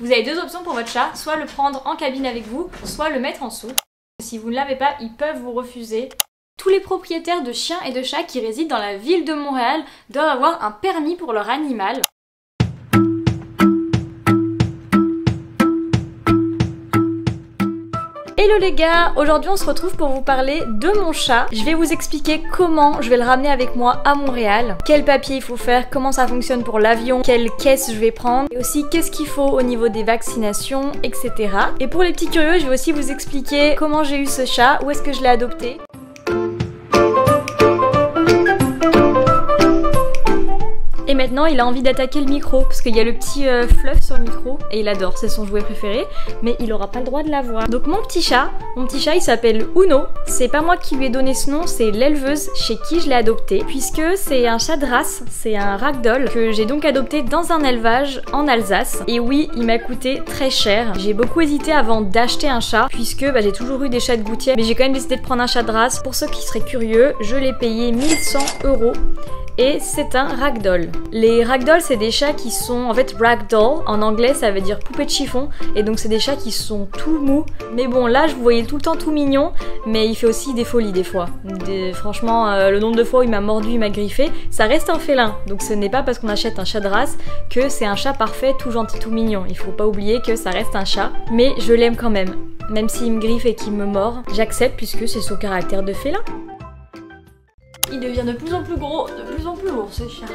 Vous avez deux options pour votre chat, soit le prendre en cabine avec vous, soit le mettre en soute. Si vous ne l'avez pas, ils peuvent vous refuser. Tous les propriétaires de chiens et de chats qui résident dans la ville de Montréal doivent avoir un permis pour leur animal. Hello les gars, aujourd'hui on se retrouve pour vous parler de mon chat. Je vais vous expliquer comment je vais le ramener avec moi à Montréal, quel papier il faut faire, comment ça fonctionne pour l'avion, quelle caisse je vais prendre, et aussi qu'est-ce qu'il faut au niveau des vaccinations, etc. Et pour les petits curieux, je vais aussi vous expliquer comment j'ai eu ce chat, où est-ce que je l'ai adopté. Et maintenant il a envie d'attaquer le micro parce qu'il y a le petit fluff sur le micro et il adore, c'est son jouet préféré, mais il aura pas le droit de l'avoir. Donc mon petit chat il s'appelle Uno. C'est pas moi qui lui ai donné ce nom, c'est l'éleveuse chez qui je l'ai adopté, puisque c'est un chat de race, c'est un ragdoll que j'ai donc adopté dans un élevage en Alsace. Et oui, il m'a coûté très cher. J'ai beaucoup hésité avant d'acheter un chat puisque j'ai toujours eu des chats de gouttière, mais j'ai quand même décidé de prendre un chat de race. Pour ceux qui seraient curieux, je l'ai payé 1100 €. Et c'est un ragdoll. Les ragdolls, c'est des chats qui sont... En fait, ragdoll, en anglais, ça veut dire poupée de chiffon. Et donc, c'est des chats qui sont tout mous. Mais bon, là, je vous voyais tout le temps tout mignon. Mais il fait aussi des folies, des fois. Franchement, le nombre de fois où il m'a mordu, il m'a griffé, ça reste un félin. Donc, ce n'est pas parce qu'on achète un chat de race que c'est un chat parfait, tout gentil, tout mignon. Il faut pas oublier que ça reste un chat. Mais je l'aime quand même. Même s'il me griffe et qu'il me mord, j'accepte puisque c'est son caractère de félin. Il devient de plus en plus gros, de plus en plus lourd ce chat.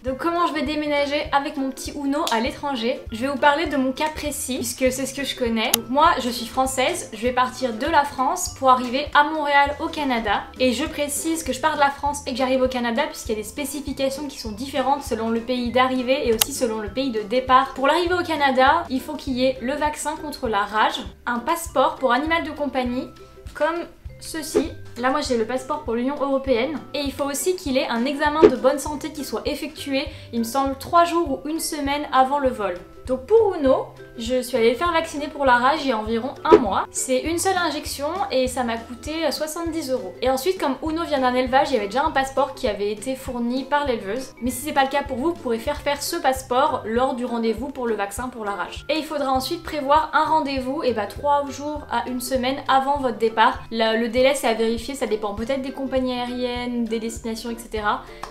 Donc comment je vais déménager avec mon petit Uno à l'étranger? Je vais vous parler de mon cas précis puisque c'est ce que je connais. Donc moi je suis française, je vais partir de la France pour arriver à Montréal au Canada. Et je précise que je pars de la France et que j'arrive au Canada puisqu'il y a des spécifications qui sont différentes selon le pays d'arrivée et aussi selon le pays de départ. Pour l'arrivée au Canada, il faut qu'il y ait le vaccin contre la rage, un passeport pour animal de compagnie comme ceci. Là moi j'ai le passeport pour l'Union Européenne et il faut aussi qu'il ait un examen de bonne santé qui soit effectué, il me semble 3 jours ou 1 semaine avant le vol. Donc pour Uno, je suis allée le faire vacciner pour la rage il y a environ 1 mois. C'est une seule injection et ça m'a coûté 70 €. Et ensuite, comme Uno vient d'un élevage, il y avait déjà un passeport qui avait été fourni par l'éleveuse. Mais si c'est pas le cas pour vous, vous pourrez faire ce passeport lors du rendez-vous pour le vaccin pour la rage. Et il faudra ensuite prévoir un rendez-vous 3 jours à 1 semaine avant votre départ. Le délai c'est à vérifier, ça dépend peut-être des compagnies aériennes, des destinations, etc.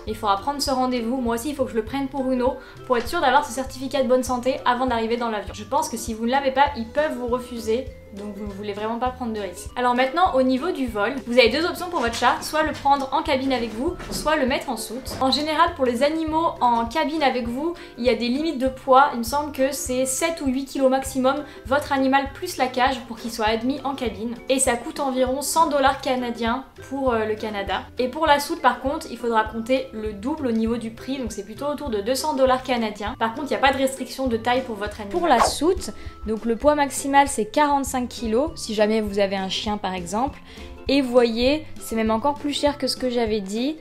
Il faudra prendre ce rendez-vous. Moi aussi il faut que je le prenne pour Uno pour être sûr d'avoir ce certificat de bonne santé avant d'arriver dans l'avion. Je pense que si vous ne l'avez pas, ils peuvent vous refuser. Donc vous ne voulez vraiment pas prendre de risques. Alors maintenant au niveau du vol, vous avez deux options pour votre chat, soit le prendre en cabine avec vous, soit le mettre en soute. En général pour les animaux en cabine avec vous, il y a des limites de poids, il me semble que c'est 7 ou 8 kg maximum votre animal plus la cage pour qu'il soit admis en cabine. Et ça coûte environ 100 $ canadiens pour le Canada. Et pour la soute par contre, il faudra compter le double au niveau du prix, donc c'est plutôt autour de 200 $ canadiens. Par contre il n'y a pas de restriction de taille pour votre animal. Pour la soute, donc le poids maximal c'est 45 kg si jamais vous avez un chien par exemple. Et vous voyez, c'est même encore plus cher que ce que j'avais dit.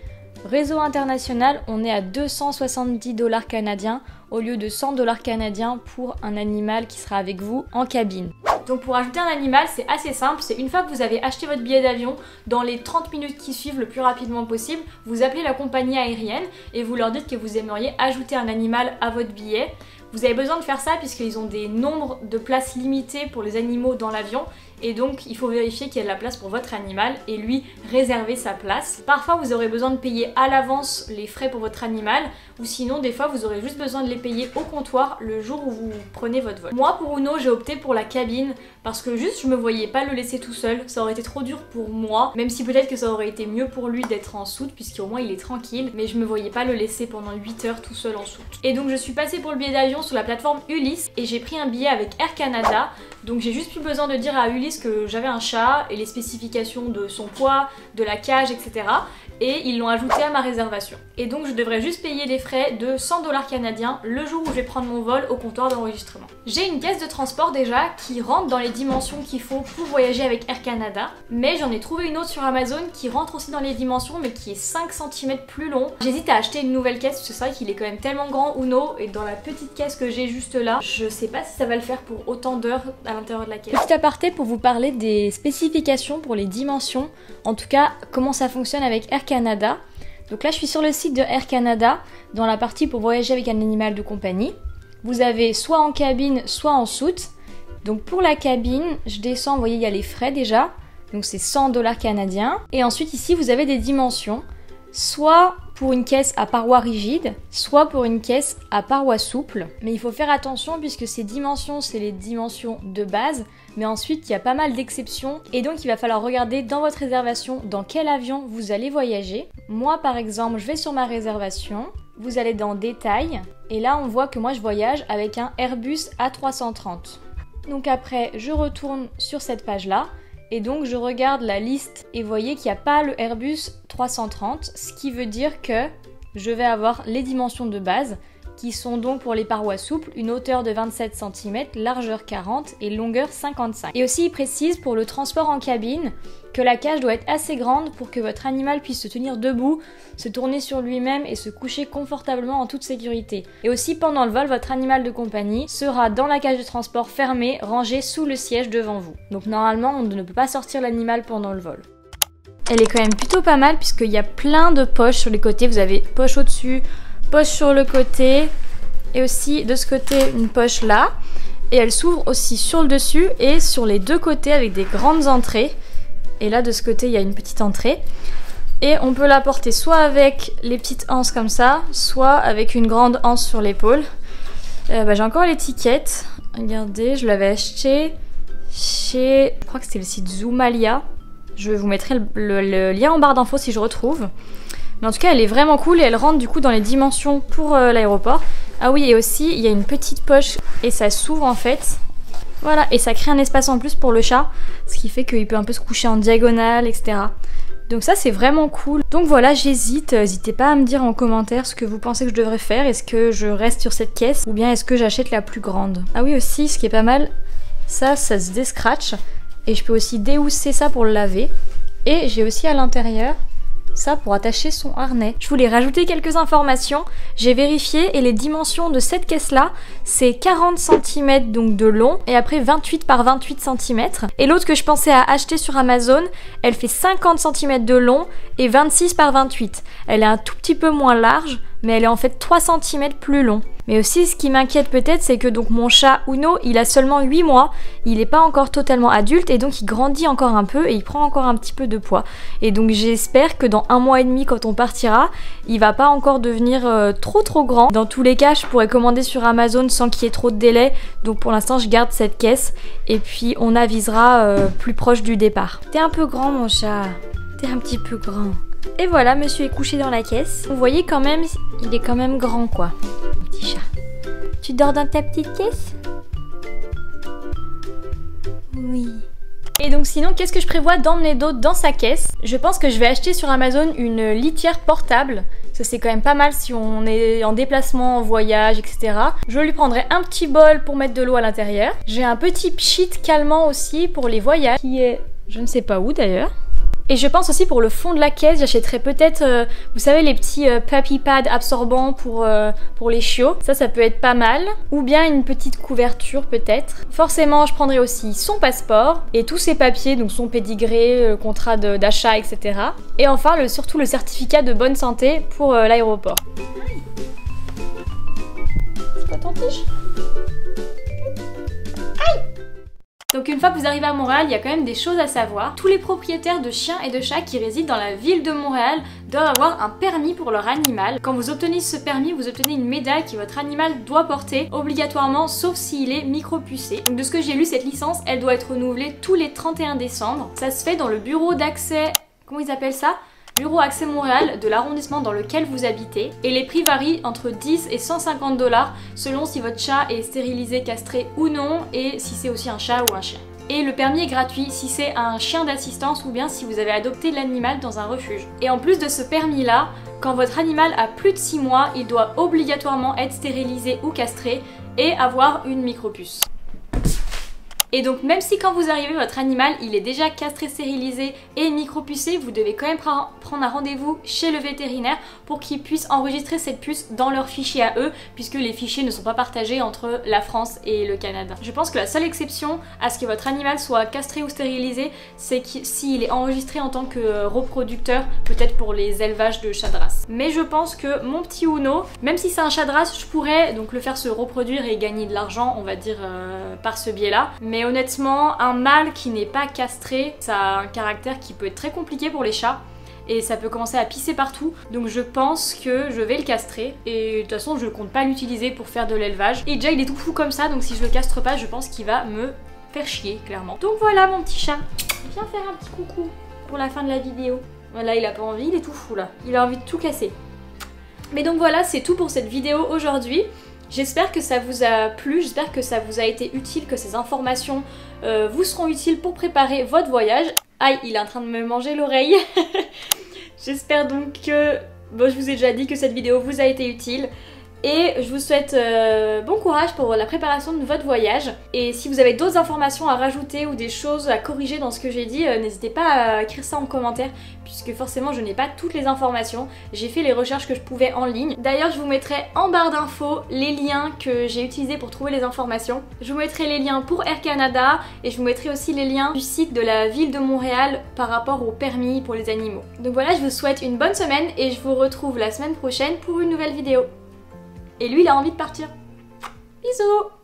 Réseau international, on est à 270 $ canadiens au lieu de 100 $ canadiens pour un animal qui sera avec vous en cabine. Donc pour ajouter un animal, c'est assez simple, c'est une fois que vous avez acheté votre billet d'avion, dans les 30 minutes qui suivent le plus rapidement possible, vous appelez la compagnie aérienne et vous leur dites que vous aimeriez ajouter un animal à votre billet. Vous avez besoin de faire ça puisqu'ils ont des nombres de places limitées pour les animaux dans l'avion et donc il faut vérifier qu'il y a de la place pour votre animal et lui réserver sa place. Parfois vous aurez besoin de payer à l'avance les frais pour votre animal ou sinon des fois vous aurez juste besoin de les payer au comptoir le jour où vous prenez votre vol. Moi pour Uno j'ai opté pour la cabine parce que juste je me voyais pas le laisser tout seul, ça aurait été trop dur pour moi, même si peut-être que ça aurait été mieux pour lui d'être en soute puisqu'au moins il est tranquille, mais je me voyais pas le laisser pendant 8 heures tout seul en soute. Et donc je suis passée pour le billet d'avion sur la plateforme Ulysse et j'ai pris un billet avec Air Canada, donc j'ai juste plus besoin de dire à Ulysse que j'avais un chat et les spécifications de son poids, de la cage, etc. Et ils l'ont ajouté à ma réservation. Et donc je devrais juste payer les frais de 100 $ canadiens le jour où je vais prendre mon vol au comptoir d'enregistrement. J'ai une caisse de transport déjà qui rentre dans les dimensions qu'il faut pour voyager avec Air Canada, mais j'en ai trouvé une autre sur Amazon qui rentre aussi dans les dimensions mais qui est 5 cm plus long. J'hésite à acheter une nouvelle caisse parce que c'est vrai qu'il est quand même tellement grand Uno et dans la petite caisse que j'ai juste là, je sais pas si ça va le faire pour autant d'heures à l'intérieur de la caisse. Petit aparté pour vous parler des spécifications pour les dimensions, en tout cas comment ça fonctionne avec Air Canada. Donc là je suis sur le site de Air Canada, dans la partie pour voyager avec un animal de compagnie. Vous avez soit en cabine, soit en soute. Donc pour la cabine, je descends, vous voyez il y a les frais déjà. Donc c'est 100 $ canadiens. Et ensuite ici vous avez des dimensions. Soit pour une caisse à parois rigides, soit pour une caisse à parois souples. Mais il faut faire attention puisque ces dimensions, c'est les dimensions de base. Mais ensuite, il y a pas mal d'exceptions. Et donc, il va falloir regarder dans votre réservation dans quel avion vous allez voyager. Moi, par exemple, je vais sur ma réservation. Vous allez dans Détails. Et là, on voit que moi, je voyage avec un Airbus A330. Donc après, je retourne sur cette page-là. Et donc je regarde la liste et vous voyez qu'il n'y a pas le Airbus 330, ce qui veut dire que je vais avoir les dimensions de base qui sont donc pour les parois souples, une hauteur de 27 cm, largeur 40 et longueur 55. Et aussi il précise pour le transport en cabine que la cage doit être assez grande pour que votre animal puisse se tenir debout, se tourner sur lui-même et se coucher confortablement en toute sécurité. Et aussi pendant le vol, votre animal de compagnie sera dans la cage de transport fermée, rangée sous le siège devant vous. Donc normalement on ne peut pas sortir l'animal pendant le vol. Elle est quand même plutôt pas mal puisqu'il y a plein de poches sur les côtés, vous avez poche au-dessus, poche sur le côté et aussi de ce côté une poche là et elle s'ouvre aussi sur le dessus et sur les deux côtés avec des grandes entrées et là de ce côté il y a une petite entrée et on peut la porter soit avec les petites anses comme ça, soit avec une grande anse sur l'épaule. J'ai encore l'étiquette, regardez, je l'avais acheté chez, je crois que c'était le site Zoomalia, je vous mettrai le lien en barre d'infos si je retrouve. Mais en tout cas, elle est vraiment cool et elle rentre du coup dans les dimensions pour l'aéroport. Ah oui, et aussi, il y a une petite poche et ça s'ouvre en fait. Voilà, et ça crée un espace en plus pour le chat, ce qui fait qu'il peut un peu se coucher en diagonale, etc. Donc ça, c'est vraiment cool. Donc voilà, j'hésite. N'hésitez pas à me dire en commentaire ce que vous pensez que je devrais faire. Est-ce que je reste sur cette caisse ou bien est-ce que j'achète la plus grande? Ah oui, aussi, ce qui est pas mal, ça se déscratche. Et je peux aussi déhousser ça pour le laver. Et j'ai aussi à l'intérieur ça pour attacher son harnais. Je voulais rajouter quelques informations. J'ai vérifié et les dimensions de cette caisse-là, c'est 40 cm donc de long et après 28 par 28 cm. Et l'autre que je pensais à acheter sur Amazon, elle fait 50 cm de long et 26 par 28. Elle est un tout petit peu moins large, mais elle est en fait 3 cm plus long. Mais aussi, ce qui m'inquiète peut-être, c'est que donc mon chat Uno, il a seulement 8 mois, il n'est pas encore totalement adulte et donc il grandit encore un peu et il prend encore un petit peu de poids. Et donc j'espère que dans 1 mois et demi, quand on partira, il va pas encore devenir trop grand. Dans tous les cas, je pourrais commander sur Amazon sans qu'il y ait trop de délai. Donc pour l'instant, je garde cette caisse et puis on avisera plus proche du départ. T'es un peu grand mon chat, t'es un petit peu grand. Et voilà, monsieur est couché dans la caisse. Vous voyez quand même, il est quand même grand quoi. Petit chat. Tu dors dans ta petite caisse? Oui. Et donc sinon, qu'est-ce que je prévois d'emmener d'autre dans sa caisse? Je pense que je vais acheter sur Amazon une litière portable. Ça c'est quand même pas mal si on est en déplacement, en voyage, etc. Je lui prendrai un petit bol pour mettre de l'eau à l'intérieur. J'ai un petit pchit calmant aussi pour les voyages, qui est je ne sais pas où d'ailleurs. Et je pense aussi pour le fond de la caisse, j'achèterai peut-être, vous savez, les petits puppy pads absorbants pour les chiots. Ça peut être pas mal. Ou bien une petite couverture peut-être. Forcément, je prendrai aussi son passeport et tous ses papiers, donc son pédigré, contrat d'achat, etc. Et enfin, surtout le certificat de bonne santé pour l'aéroport. C'est quoi ton tige? Aïe! Donc une fois que vous arrivez à Montréal, il y a quand même des choses à savoir. Tous les propriétaires de chiens et de chats qui résident dans la ville de Montréal doivent avoir un permis pour leur animal. Quand vous obtenez ce permis, vous obtenez une médaille que votre animal doit porter obligatoirement, sauf s'il est micro-pucé. Donc de ce que j'ai lu, cette licence, elle doit être renouvelée tous les 31 décembre. Ça se fait dans le bureau d'accès, comment ils appellent ça ? Bureau Accès Montréal de l'arrondissement dans lequel vous habitez et les prix varient entre 10 et 150 $ selon si votre chat est stérilisé, castré ou non et si c'est aussi un chat ou un chien. Et le permis est gratuit si c'est un chien d'assistance ou bien si vous avez adopté l'animal dans un refuge. Et en plus de ce permis là, quand votre animal a plus de 6 mois, il doit obligatoirement être stérilisé ou castré et avoir une micropuce. Et donc même si quand vous arrivez votre animal il est déjà castré, stérilisé et micropucé, vous devez quand même prendre un rendez-vous chez le vétérinaire pour qu'ils puissent enregistrer cette puce dans leurs fichiers à eux, puisque les fichiers ne sont pas partagés entre la France et le Canada. Je pense que la seule exception à ce que votre animal soit castré ou stérilisé, c'est s'il est enregistré en tant que reproducteur, peut-être pour les élevages de chats de race. Mais je pense que mon petit Uno, même si c'est un chat de race, je pourrais donc le faire se reproduire et gagner de l'argent, on va dire, par ce biais-là. Mais honnêtement, un mâle qui n'est pas castré, ça a un caractère qui peut être très compliqué pour les chats. Et ça peut commencer à pisser partout, donc je pense que je vais le castrer. Et de toute façon je compte pas l'utiliser pour faire de l'élevage. Et déjà il est tout fou comme ça, donc si je le castre pas, je pense qu'il va me faire chier clairement. Donc voilà mon petit chat, viens faire un petit coucou pour la fin de la vidéo. Voilà, il a pas envie, il est tout fou là, il a envie de tout casser. Mais donc voilà, c'est tout pour cette vidéo aujourd'hui. J'espère que ça vous a plu, j'espère que ça vous a été utile, que ces informations vous seront utiles pour préparer votre voyage. Aïe, il est en train de me manger l'oreille. J'espère donc que... Bon, je vous ai déjà dit que cette vidéo vous a été utile. Et je vous souhaite bon courage pour la préparation de votre voyage. Et si vous avez d'autres informations à rajouter ou des choses à corriger dans ce que j'ai dit, n'hésitez pas à écrire ça en commentaire, puisque forcément je n'ai pas toutes les informations. J'ai fait les recherches que je pouvais en ligne. D'ailleurs je vous mettrai en barre d'infos les liens que j'ai utilisés pour trouver les informations. Je vous mettrai les liens pour Air Canada et je vous mettrai aussi les liens du site de la ville de Montréal par rapport au permis pour les animaux. Donc voilà, je vous souhaite une bonne semaine et je vous retrouve la semaine prochaine pour une nouvelle vidéo. Et lui, il a envie de partir. Bisous!